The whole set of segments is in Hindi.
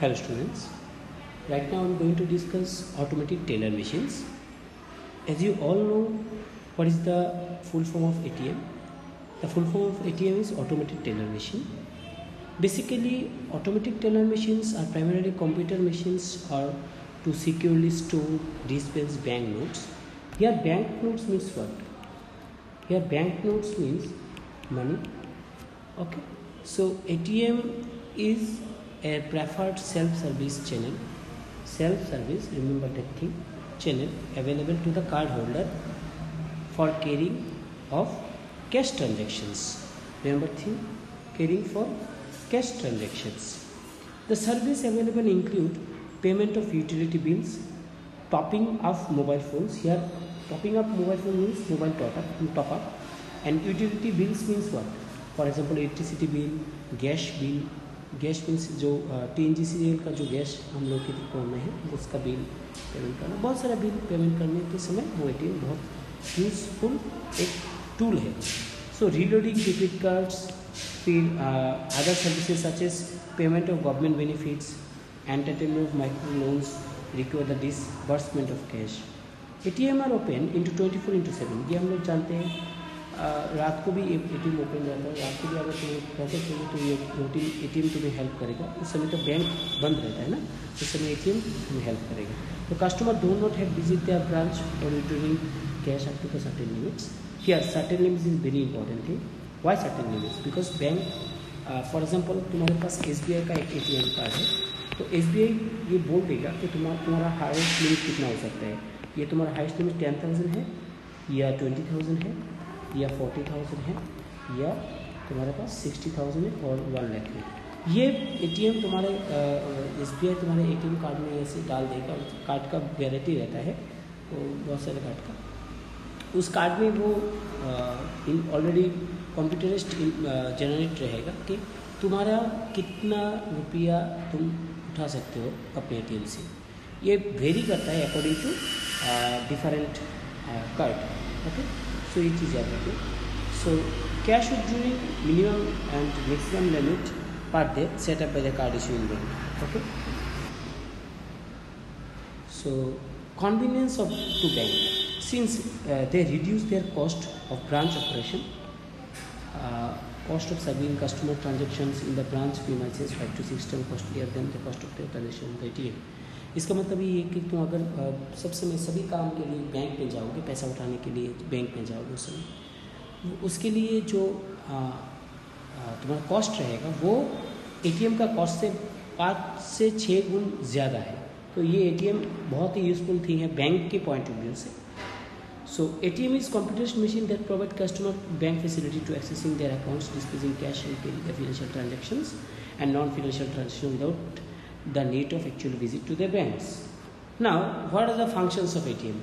Hello students, right now I am going to discuss automatic teller machines. As you all know, what is the full form of ATM? The full form of ATM is automatic teller machine. Basically, automatic teller machines are primarily computer machines or to securely store, dispense banknotes. Here banknotes means what? Here banknotes means money. Okay, so ATM is a preferred self-service channel. Self-service, remember that thing, channel available to the cardholder for carrying of cash transactions. Remember thing, carrying for cash transactions. The service available include payment of utility bills, topping of mobile phones. Here topping up mobile phone means mobile top up, and utility bills means what? For example, electricity bill, gas means जो TNGCL का जो गैस हम लोग के दुकान में है उसका बिल पेमेंट करना, बहुत सारा बिल पेमेंट करने के समय वो ATM बहुत यूजफुल एक टूल है. सो रीलोडिंग डेबिट कार्ड्स, फिर other services such as payment of government benefits, entertainment of micro loans require the disbursement of cash. ATM are open into 24/7. ये हम लोग जानते हैं. रात को भी ATM ओपन रहता है. रात को भी अगर तुम्हें पैसे चाहिए तो ये ATM तुम्हें हेल्प करेगा. उस समय तो बैंक बंद रहता है ना, उस समय ATM तुम्हें हेल्प करेगा. तो customer do not have visit their branch for withdrawing cash up to the certain limits. Here certain limits is very important thing. Why certain limits? Because bank for example तुम्हारे पास SBI का एक ATM कार्ड है, तो SBI ये बोल देगा कि तुम्हारा हाईएस्ट लिमिट कितना हो सकता है. ये तुम्हारा हाईएस्ट लिमिट 10,000 है या 20,000 है या 40,000 है या तुम्हारे पास 60,000 है और 1 लाख है. ये ATM तुम्हारे SBI तुम्हारे ATM कार्ड में ऐसे डाल देगा. कार्ड का वेराइटी रहता है, तो बहुत सारे कार्ड का उस कार्ड में वो ऑलरेडी कंप्यूटरिस्ट जनरेट रहेगा कि तुम्हारा कितना रुपया तुम उठा सकते हो अपने ATM से. ये वेरी करता है according to different card. Okay, so ये चीज़ याद रखिए. So cash withdrawing minimum and maximum limit per day set up by the card issuing bank. Okay, so convenience of to bank, since they reduce their cost of branch operation, cost of serving customer transactions in the branch premises 5 to 6 times costlier than the cost of the transaction in the ATM. इसका मतलब ये है कि तुम अगर सब समय सभी काम के लिए बैंक में जाओगे, पैसा उठाने के लिए बैंक में जाओगे, उस समय उसके लिए जो तुम्हारा कॉस्ट रहेगा वो ATM का कॉस्ट से 5 से 6 गुण ज़्यादा है. तो ये ATM बहुत ही यूजफुल थिंग है बैंक के पॉइंट ऑफ व्यू से. So ATM is computerised machine that provide customer bank facility to accessing their accounts, disposing cash and paying the financial transactions and non financial transaction without the need of actual visit to their banks. Now, what are the functions of ATM?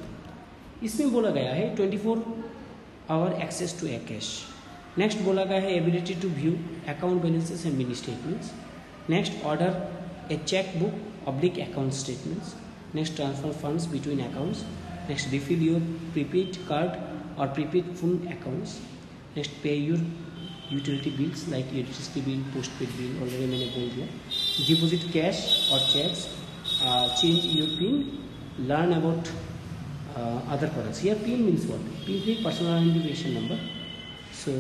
इसमें बोला गया है 24-hour access to cash. Next बोला गया है ability to view account balances and mini statements. Next, order a checkbook / account statements. Next, transfer funds between accounts. Next, refill your prepaid card or prepaid phone accounts. Next, pay your utility bills like electricity bill, postpaid bill, already मैंने बोल दिया. डिपॉजिट कैश और cheques, change your PIN, learn about other products. Here PIN means what? PIN is personal identification number. So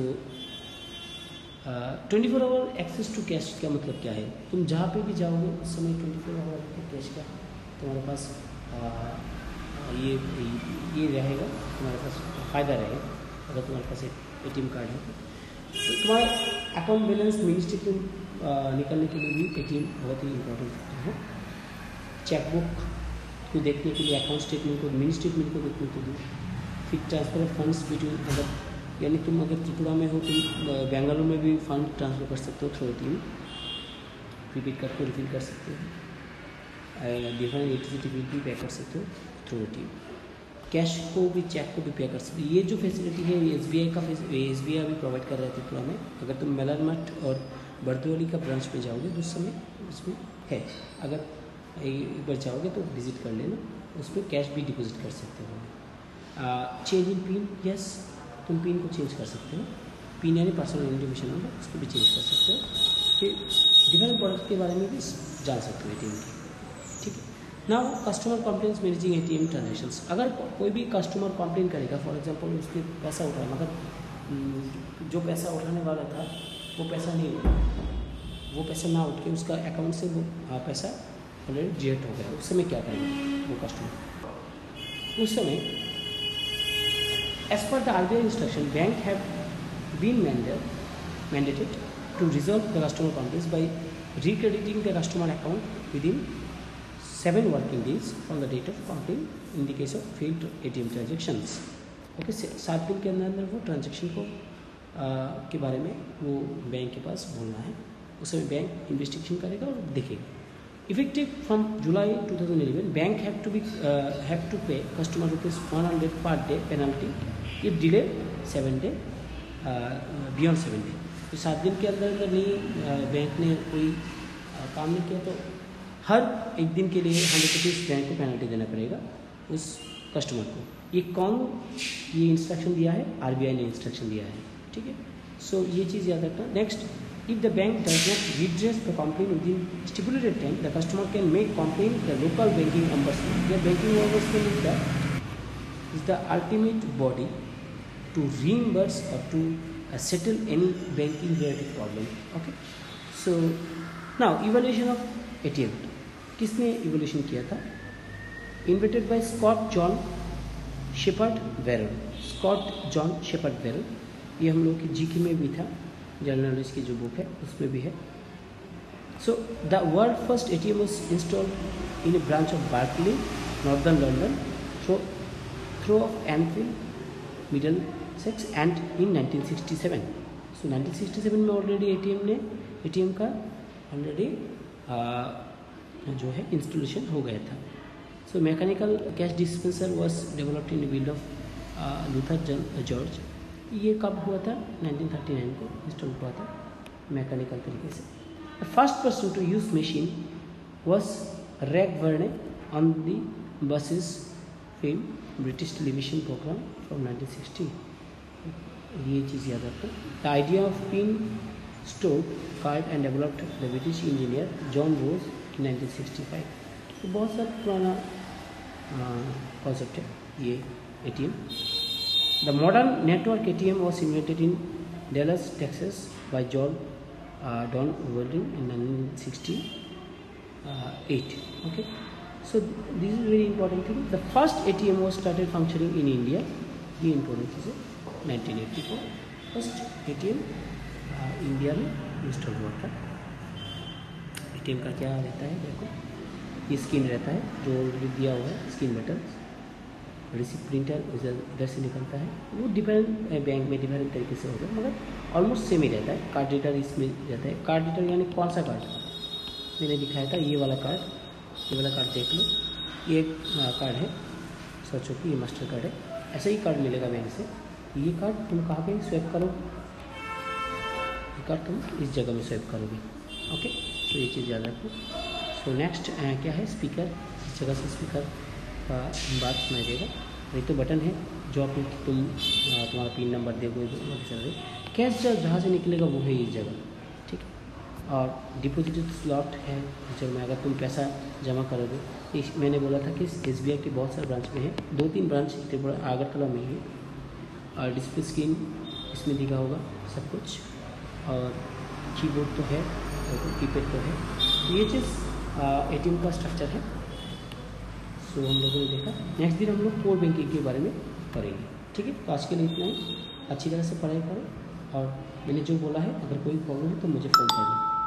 24-hour access to cash का मतलब क्या है? तुम जहाँ पे भी जाओगे उस समय 24 आवर कैश का तुम्हारे पास ये रहेगा, तुम्हारे पास फ़ायदा रहेगा अगर तुम्हारे पास एक ATM कार्ड है. तो तुम्हारा अकाउंट बैलेंस, मिनी स्टेटमेंट निकलने के लिए भी ATM बहुत ही इंपॉर्टेंट फैक्टर है. चेकबुक को देखने के लिए, अकाउंट स्टेटमेंट को, मिनी स्टेटमेंट को देखने के लिए. फिर ट्रांसफर ऑफ फंड्स बिटवीन, अगर यानी तुम अगर त्रिपुरा में हो, तुम बेंगलुरु में भी फंड ट्रांसफ़र कर सकते हो थ्रू ATM. प्रीपेड कार्ड को रिफिल कर सकते हो, डिफरेंट इलेक्ट्रिसिटी बिल भी पे कर सकते हो थ्रू ATM. कैश को भी, चेक को भी पे कर सकते हो. ये जो फैसिलिटी है ये SBI भी प्रोवाइड कर रहे थे त्रिपुरा में. अगर तुम मेलरमठ और बर्दोली का ब्रांच में जाओगे तो उस समय उसमें है. अगर एक बार जाओगे तो विजिट कर लेना, उसमें कैश भी डिपॉजिट कर सकते हो. चेंज इन पिन, यस, तुम पिन को चेंज कर सकते हो. पिन यानी पर्सनल आइडेंटिफिकेशन नंबर, उसको भी चेंज कर सकते हो. फिर डिफरेंट प्रोडक्ट के बारे में भी जान सकते हो एटीएम की, ठीक है। Now customer complaints managing ATM transactions. अगर कोई भी कस्टमर कंप्लेन करेगा, फॉर एग्जांपल उसने पैसा उठाया मगर जो पैसा उठाने वाला था वो पैसा नहीं उठा, वो पैसा ना उठ के उसका अकाउंट से वो पैसा ऑलरेडी डिडक्ट हो गया, उस समय क्या करेगा वो कस्टमर? उस समय as per the RBI instruction bank have been mandated to resolve the customer complaints by recrediting the customer account within 7 working days from the date of complaint in the case of failed ATM transactions. Okay, 7 दिन के अंदर वो ट्रांजेक्शन को के बारे में वो बैंक के पास बोलना है, उस समय बैंक इन्वेस्टिगेशन करेगा और देखेगा। Effective from July 2011, bank have to pay customer ₹100 per day penalty if delay 7 day beyond 7 day। तो 7 दिन के अंदर नहीं बैंक ने कोई काम नहीं किया तो हर एक दिन के लिए ₹100 बैंक को पेनल्टी देना पड़ेगा उस कस्टमर को। ये इंस्ट्रक्शन दिया है, RBI ने इंस्ट्रक्शन दिया है, ठीक है। सो ये चीज़ याद रखना। Next, if the bank does not redress the complaint within stipulated time, the customer can make complaint to the local banking ombudsman. The banking ombudsman is the ultimate body to reimburse or to settle any banking related problem. Okay, so now evaluation of ATM. किसने evaluation किया था? Invented by Scott John Shepard Verrell. Scott John Shepard Verrell, ये हम लोग की GK में भी था, जनरल नॉलेज की जो बुक है उसमें भी है। So the world first ATM was installed in a branch of Berkeley, Northern London, through of Anfield, Middlesex and in 1967. So 1967 में ऑलरेडी ATM का ऑलरेडी जो है इंस्टॉलेशन हो गया था। So mechanical cash dispenser was developed in the build of Luther George. ये कब हुआ था? 1939 को इंस्टॉल हुआ था मैकेनिकल तरीके से। The first person to use machine was Reg Varney on the buses film British television programme from 1960। ये चीज़ याद रखो। The idea of PIN stored card and developed the British engineer John Rose in 1965। तो बहुत सारा पुराना कॉन्सेप्ट है ये ATM। The modern network ATM was invented in Dallas, Texas by Don Weldon in 1968. Okay, so this is very important thing. The first ATM was started functioning in India. ये important चीज़ है। 1984 फर्स्ट ATM इंडिया में इंस्टॉल हुआ था। ATM का क्या रहता है? देखो, ये स्क्रीन रहता है जो ऑलरेडी दिया हुआ है, स्क्रीन बटन। रिसिप्ट प्रिंटर इधर से निकलता है। वो डिफरेंट बैंक में डिफरेंट तरीके से होगा मगर ऑलमोस्ट सेम ही रहता है। कार्ड रीडर इसमें रहता है। कार्ड रीडर यानी कौन सा कार्ड मैंने दिखाया था? ये वाला कार्ड, ये वाला कार्ड देख लो। ये एक कार्ड है, सोचो कि ये मास्टर कार्ड है। ऐसा ही कार्ड मिलेगा बैंक से। ये कार्ड तुम कहाँ पे स्वैप करो? ये कार्ड तुम इस जगह में स्वैप करोगे। ओके, तो ये चीज़ याद रखो। सो नेक्स्ट क्या है? स्पीकर। इस जगह से स्पीकर का बात सुनाई देगा। ये तो बटन है जो आप तुम्हारा पिन नंबर दोगे कैश जहाँ से निकलेगा वो है इस जगह, ठीक है। और डिपॉजिट स्लॉट है इस जगह में। अगर तुम पैसा जमा करोगे, मैंने बोला था कि SBI के बहुत सारे ब्रांच में है, 2-3 ब्रांच आगरतला में ही है। और डिस्प्ले स्क्रीन इसमें दिखा होगा सब कुछ, और कीबोर्ड तो है, कीपैड तो है। ये चीज़ ATM का स्ट्रक्चर है। सो हम लोगों ने देखा। नेक्स्ट दिन हम लोग कोर बैंकिंग के बारे में पढ़ेंगे, ठीक है। तो आज के लिए इतना ही। अच्छी तरह से पढ़ाई करो और मैंने जो बोला है अगर कोई प्रॉब्लम है तो मुझे फ़ोन करें।